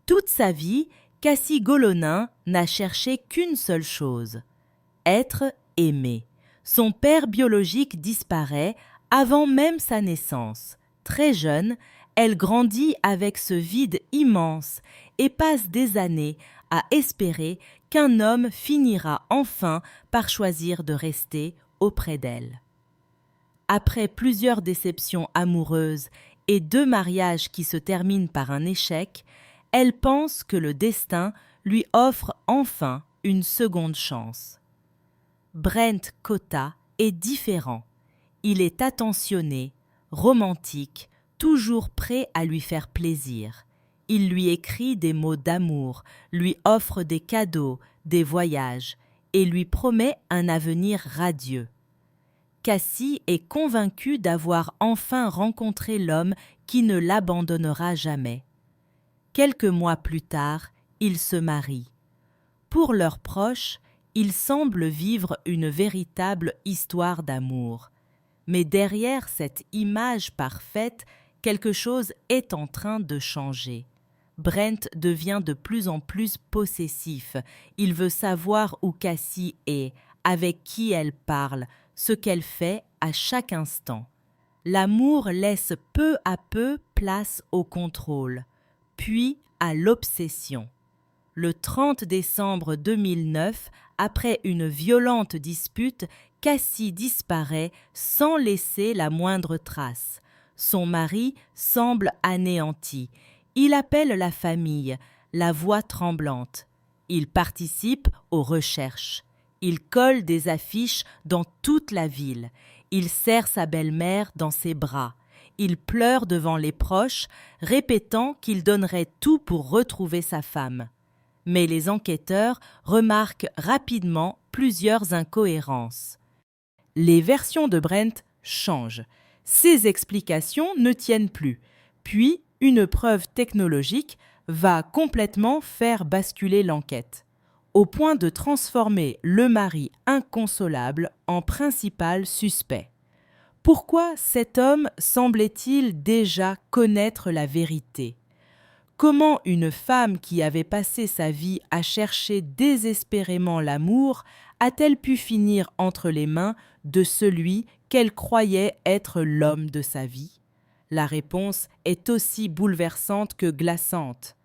Toute sa vie, Cassie Golonin n'a cherché qu'une seule chose: être aimée. Son père biologique disparaît avant même sa naissance. Très jeune, elle grandit avec ce vide immense et passe des années à espérer qu'un homme finira enfin par choisir de rester auprès d'elle. Après plusieurs déceptions amoureuses et 2 mariages qui se terminent par un échec, elle pense que le destin lui offre enfin une seconde chance. Brent Cotta est différent. Il est attentionné, romantique, toujours prêt à lui faire plaisir. Il lui écrit des mots d'amour, lui offre des cadeaux, des voyages et lui promet un avenir radieux. Cassie est convaincue d'avoir enfin rencontré l'homme qui ne l'abandonnera jamais. Quelques mois plus tard, ils se marient. Pour leurs proches, ils semblent vivre une véritable histoire d'amour. Mais derrière cette image parfaite, quelque chose est en train de changer. Brent devient de plus en plus possessif. Il veut savoir où Cassie est, avec qui elle parle, ce qu'elle fait à chaque instant. L'amour laisse peu à peu place au contrôle, puis à l'obsession. Le 30 décembre 2009, après une violente dispute, Cassie disparaît sans laisser la moindre trace. Son mari semble anéanti. Il appelle la famille, la voix tremblante. Il participe aux recherches. Il colle des affiches dans toute la ville. Il serre sa belle-mère dans ses bras. Il pleure devant les proches, répétant qu'il donnerait tout pour retrouver sa femme. Mais les enquêteurs remarquent rapidement plusieurs incohérences. Les versions de Brent changent. Ses explications ne tiennent plus. Puis, une preuve technologique va complètement faire basculer l'enquête, au point de transformer le mari inconsolable en principal suspect. Pourquoi cet homme semblait-il déjà connaître la vérité ? Comment une femme qui avait passé sa vie à chercher désespérément l'amour a-t-elle pu finir entre les mains de celui qu'elle croyait être l'homme de sa vie ? La réponse est aussi bouleversante que glaçante.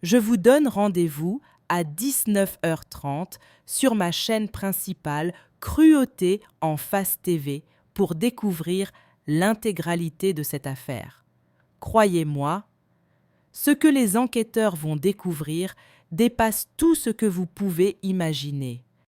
Je vous donne rendez-vous à 19h30 sur ma chaîne principale Cruauté en face TV pour découvrir l'intégralité de cette affaire. Croyez-moi, ce que les enquêteurs vont découvrir dépasse tout ce que vous pouvez imaginer.